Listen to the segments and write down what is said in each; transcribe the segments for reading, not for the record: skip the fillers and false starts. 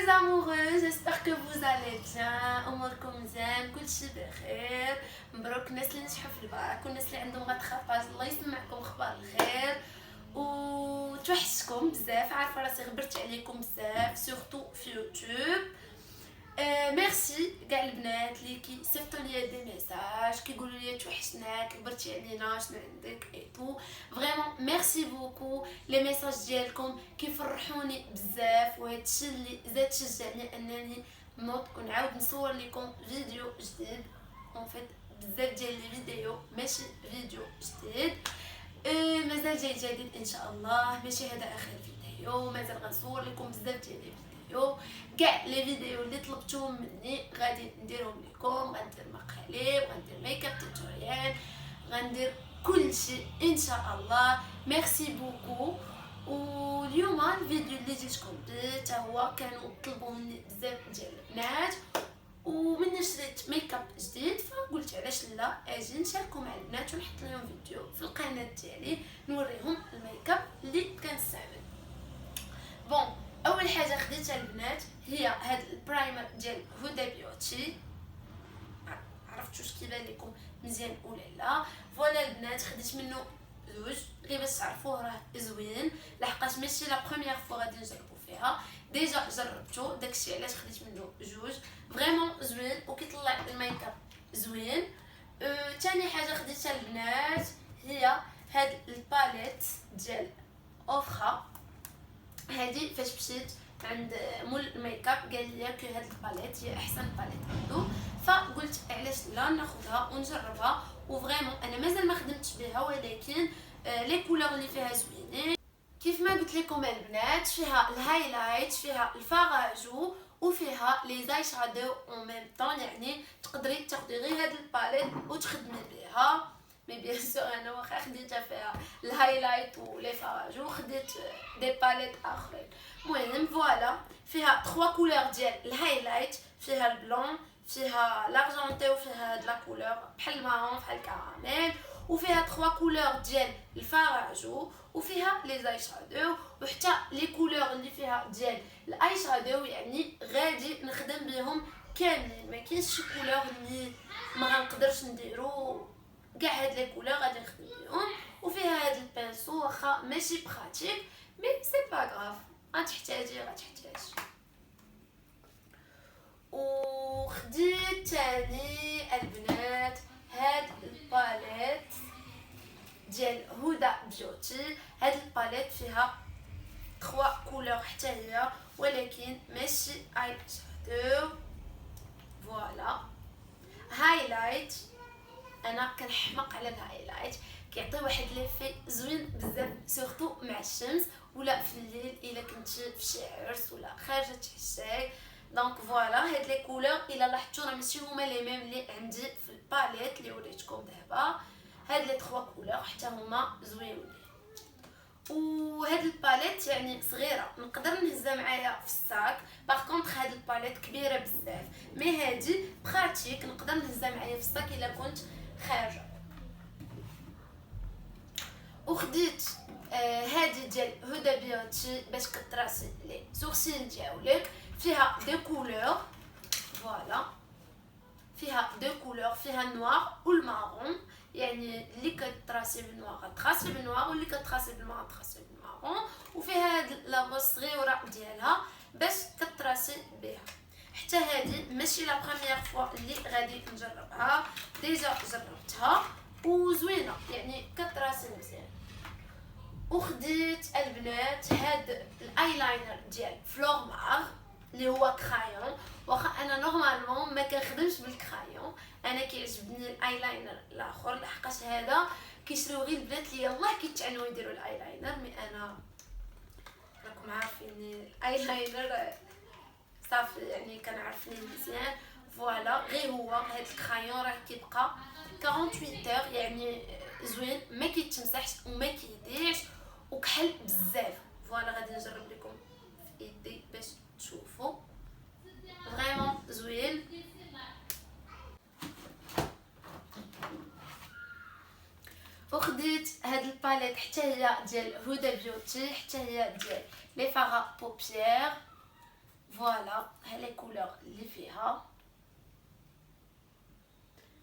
mes amoureux, j'espère que vous allez bien. اموركم مزيان كلشي بخير. مبروك الناس اللي نجحوا في الباك والناس اللي عندهم غتخافاج، الله يسمعكم اخبار الخير. وتوحشتكم بزاف، عارفه راسي غبرت عليكم بزاف سورتو في يوتيوب. ميرسي كاع البنات اللي كيصيفطوا لي دي ميساج كيقولوا لي توحشناك كبرتي علينا شنو عندك اي تو. فريمون ميرسي بوكو، لي ميساج ديالكم كيفرحوني بزاف، وهادشي اللي زاد شجعني انني نوض ونعاود نصور لكم فيديو جديد. اون فيت بزاف ديال لي فيديو ماشي فيديو جديد، مازال جاي جديد ان شاء الله. ماشي هذا اخر فيديو، مازال غنصور لكم بزاف ديال لي فيديو. كاع لي فيديو اللي طلبتوهم مني غادي نديرهم لكم. غندير مقالب، غندير ميك اب توتوريال، غندير كل شيء ان شاء الله. ميرسي بوكو. واليوم الفيديو اللي جيتكم به حتى هو كانوا طلبوا مني بزاف ديال البنات، ومني شريت ميك اب جديد فقلت علاش لا اجي نشاركو مع البنات ونحط لهم فيديو في القناه ديالي نوريهم الميك اب اللي كنستعمل. بون، اول حاجه خديتها البنات هي هاد البرايمر ديال هدى بيوتي. عرفتوا واش كيبان لكم مزيان ولا لا؟ فوالا البنات خديت منه زوج غير باش تعرفوه راه زوين، لحقاش ماشي لا بروميير فوا غادي نجربو فيها، ديجا جربته داكشي علاش خديت منه جوج. فريمون زوين وكيطلع الميك اب زوين. تاني حاجه خديتها البنات هي هاد الباليت ديال اوفرا. هادي فاش مشيت عند مول الميك اب قال لي كو هاد الباليت هي احسن باليت عنده، فقلت علاش لا ناخذها ونجربها. وفريمون انا مازال ما خدمتش بها، ولكن لي كولور اللي فيها زوينين. كيف ما قلت لكم البنات فيها الهايلايت، فيها الفراجو، وفيها لي زاي شادو اون ميم طون، يعني تقدري تاخدي غير هاد الباليت وتخدمي بها. مي بيان سور انا واخا خديتها فيها الهايلايت ولي فراجو خديت دي باليت اخرين. المهم فوالا فيها 3 كولور ديال الهايلايت، فيها البلون، فيها لارجونتي، وفيها هاد لا كولور بحال المارون بحال الكراميل، وفيها 3 كولور ديال الفراجو، وفيها لي زاي شادو، وحتى لي كولور اللي فيها ديال الاي شادو يعني غادي نخدم بهم كاملين. ما كاينش شي كولور اللي ما غنقدرش نديرو، كاع هاد لي كولور غادي نخدم بهم. وفيها هاد البانسو واخا ماشي براتيك مي سي با غراف، غتحتاجي. وخديت تاني البنات هاد الباليت ديال هدى بيوتي. هاد الباليت فيها 3 كولور حتى هي، ولكن ماشي اي شادو. فوالا هايلايت، انا كنحمق على الهايلايت، كيعطي واحد ليفي زوين بزاف سورتو مع الشمس ولا في الليل الا كنتي في شي عرس ولا خارجه تحشاي. دونك فوالا هاد لي كولور الا لاحظتوا راه ماشي هما لي ميم اللي عندي في الباليت اللي وريتكم دابا. هاد لي 3 كولور حتى هما زوينين. وهاد الباليت يعني صغيره نقدر نهزها معايا في الساك، باغ كونطخ هاد الباليت كبيره بزاف، مي هادي براتيك نقدر نهزها معايا في الساك الا كنت خارجه. وخديت هادي ديال هدى بيوتي باش كتراسي لي سورسيل ديالك، فيها دي كولور. فوالا فيها دو كولور، فيها النوار والمارون، يعني اللي كتراسي بالنوار غتراسي بالنوار، واللي كتراسي بالمارون تراسي بالمارون. وفيها هاد لابوس صغيره ديالها باش كتراسي بها. حتى هادي ماشي لا بروميير فوا اللي غادي نجربها، ديجا جربتها وزوينه يعني كتراسي مزيان. وخديت البنات هاد الايلاينر ديال فلورمار اللي هو كرايون. واخا انا نورمالمون ما كنخدمش بالكرايون، انا كيعجبني الايلاينر الاخر لحقاش هذا كيشريو غير البنات اللي يلاه كيتعنوا يديروا الايلاينر. مي انا راكم عارفين الايلاينر صافي يعني كنعرفني مزيان. فوالا غير هو هاد الكرايون راه كيبقى 48 اور يعني زوين، ما كيتمسحش وما كيضيعش وكحل بزاف. فوالا غادي نجرب لكم في يدي باش تشوفوا فريمون زوين. وخديت هاد الباليت حتى هي ديال هدى بيوتي، حتى هي ديال لي فارا بوبيير. فوالا لي كولور اللي فيها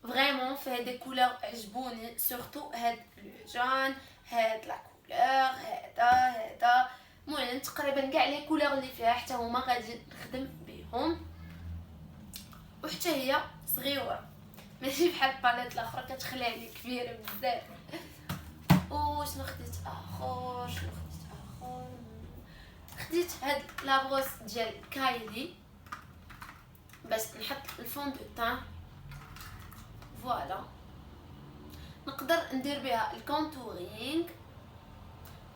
فريمون فيه دي كولور عجبوني سورتو هاد لو جون هاد لا كولور هذا المهم تقريبا كاع لي كولور اللي فيها حتى هما غادي نخدم بهم. وحتى هي صغيره ماشي بحال الباليت الاخرى كتخلي عليه كبيره بزاف. وشنو خديت اخر خديت هاد لابغوس ديال كايلي باش نحط الفون دو تان. فوالا نقدر ندير بها الكونتورينغ،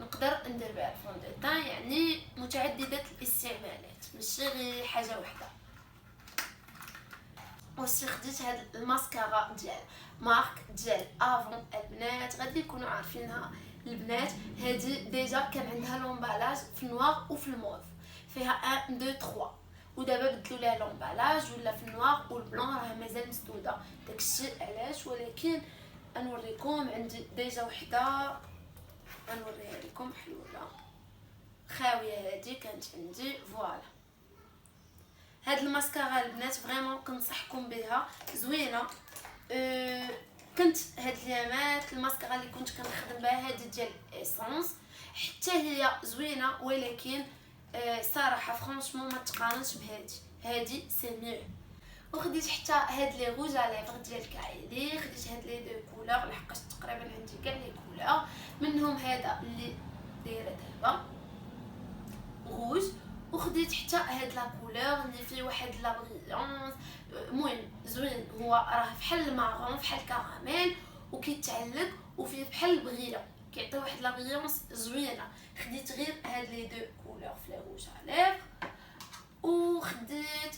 نقدر ندير بها الفون دو تان، يعني متعدده الاستعمالات ماشي غير حاجه وحده. وسي خديت هاد الماسكارا ديال مارك ديال افون البنات، غادي يكونوا عارفينها البنات. هادي ديجا كان عندها لومبالاج في النوار وفي الموف، فيها 1 2 3، ودابا بدلوا لها لومبالاج ولا في النوار والبلون راه مازال مسدوده، داكشي علاش. ولكن نوريكم عندي ديجا وحده، نوريها لكم حلوله خاويه. هادي كانت عندي فوالا. هاد الماسكارا البنات فريمون كنصحكم بها، زوينه. كنت هاد اليامات الماسكارا اللي كنت كنخدم بها هادي ديال اسونس، حتى هي زوينه، ولكن صراحه فرانشمون ما تقارنش بهادي. هادي سي ميو. وخديت حتى هاد لي روج على ليفر ديال كايلي، خديت هاد لي دو كولور لحقاش تقريبا عندي كاع لي كولور، منهم هذا اللي دايره دابا روج. وخديت حتى هاد لا كولور اللي فيه واحد لا بريونس، المهم زوين. هو راه بحال المارون بحال كراميل وكيتعلق وفيه بحال البغيله، كيعطي واحد لا بريونس زوينه. خديت غير هاد لي دو كولور في لي روج على ليفر. وخديت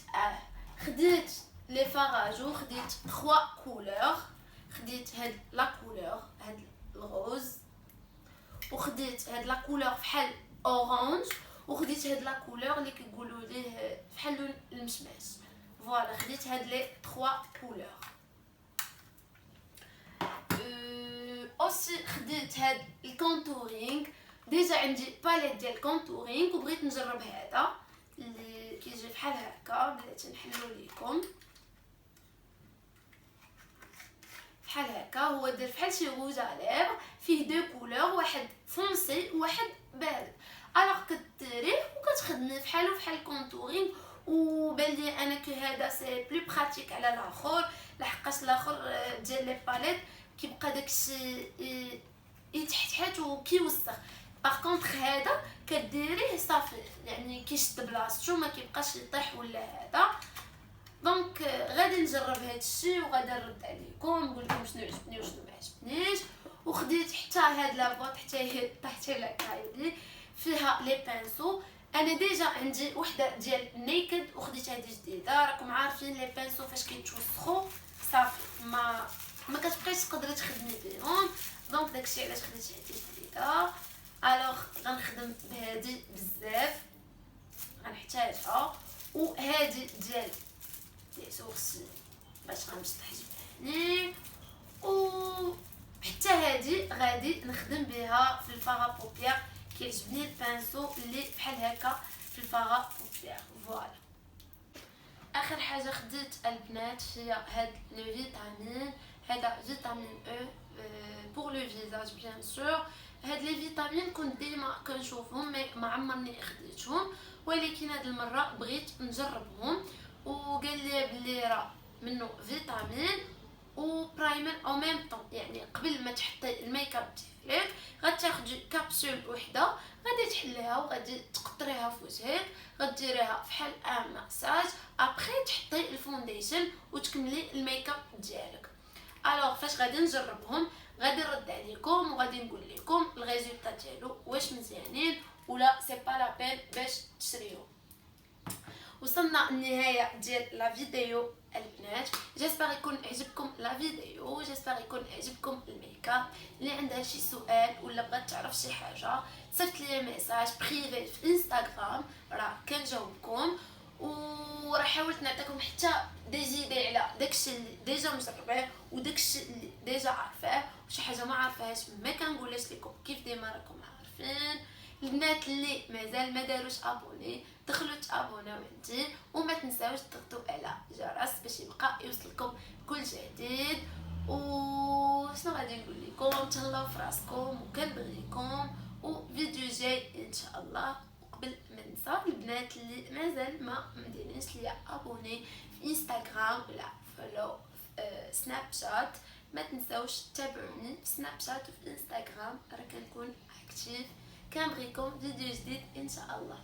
خديت لي فاراجو، خديت 3 كولور. خديت هاد لا كولور هاد الروز، وخديت هاد لا كولور بحال اورانج، وخديت هاد لا كولور اللي كيقولوا ليه بحال لون المشماش. فوالا خديت هاد لي 3 كولور. اوسي خديت هاد الكونتورينغ، ديجا عندي باليت ديال الكونتورينغ وبغيت نجرب هذا اللي كيجي بحال هكا. بلاتي نحلو ليكم بحال هكا. هو داير بحال شي روج على فيه دو كولور، واحد فونسي وواحد بارد. الوغ كديريه وكتخدمي بحالو بحال الكونتورينغ. وبان لي انا كو هذا سي بلو براتيك على الاخر، لحقاش الاخر ديال لي باليت كيبقى داكشي يتحتحت وكيوسخ. باغ كونطخ هذا كديريه صافي يعني كيشد بلاصتو ما كيبقاش يطيح ولا هذا. دونك غادي نجرب هذا الشيء وغادي نرد عليكم نقول لكم شنو عجبني وشنو ما عجبنيش. وخديت حتى هاد لابوط حتى هي طاحت على كايلي، فيها لي بانسو. انا ديجا عندي وحده ديال نيكد وخديت هذه جديده. راكم عارفين لي بانسو فاش كيتوسخوا صافي ما كتبقايش تقدري تخدمي بهم، دونك داكشي علاش خديت هذه جديده. الوغ غنخدم بهذه بزاف غنحتاجها. وهذه ديال دي سورسي باش غنمسح جبهني. و حتى هذه غادي نخدم بها في الفارا بوبيير، كيعجبني البانسو اللي بحال هكا في الفارا بوبيير. فوالا اخر حاجه خديت البنات هي هاد لو فيتامين. هذا فيتامين او بور لو فيزاج بيان سور. هاد لي فيتامين كنت ديما كنشوفهم ما عمرني خديتهم، ولكن هاد المره بغيت نجربهم. وقال لي بلي راه منه فيتامين وبرايمر او ميم طون، يعني قبل ما تحطي الميك اب ديالك غتاخدي كابسول وحده غادي تحليها وغادي تقطريها في وجهك، غديريها بحال ان ماساج، ابري تحطي الفونديشن وتكملي الميك اب ديالك. الوغ فاش غادي نجربهم غادي نرد عليكم وغادي نقول لكم الريزولطا ديالو واش مزيانين ولا سي با لا بين باش تشريوه. وصلنا النهايه ديال لا فيديو البنات. جيسبر يكون عجبكم لا فيديو، جيسبر يكون عجبكم الميك اب. اللي عندها شي سؤال ولا بغات تعرف شي حاجه صيفط لي ميساج بريفي في انستغرام راه كنجاوبكم. وراه حاولت نعطيكم حتى دي زيدي على داكشي اللي ديجا مجرباه وداكشي اللي ديجا عارفاه، وشي حاجه ما عارفاهاش ما كنقولهاش لكم كيف ديما راكم عارفين. البنات اللي مازال ما داروش ابوني دخلوا تابوناو عندي، وما تنساوش تضغطوا على الجرس باش يبقى يوصلكم كل جديد. وشنو غادي نقول لكم، تهلاو في راسكم وكنبغيكم، وفيديو جاي ان شاء الله. وقبل ما ننسى، البنات اللي مازال ما مديرينش ليا ابوني في انستغرام ولا فولو في سناب شات، ما تنساوش تتابعوني في سناب شات وفي انستغرام، راه كنكون اكتيف. كنبغيكم فيديو جديد ان شاء الله.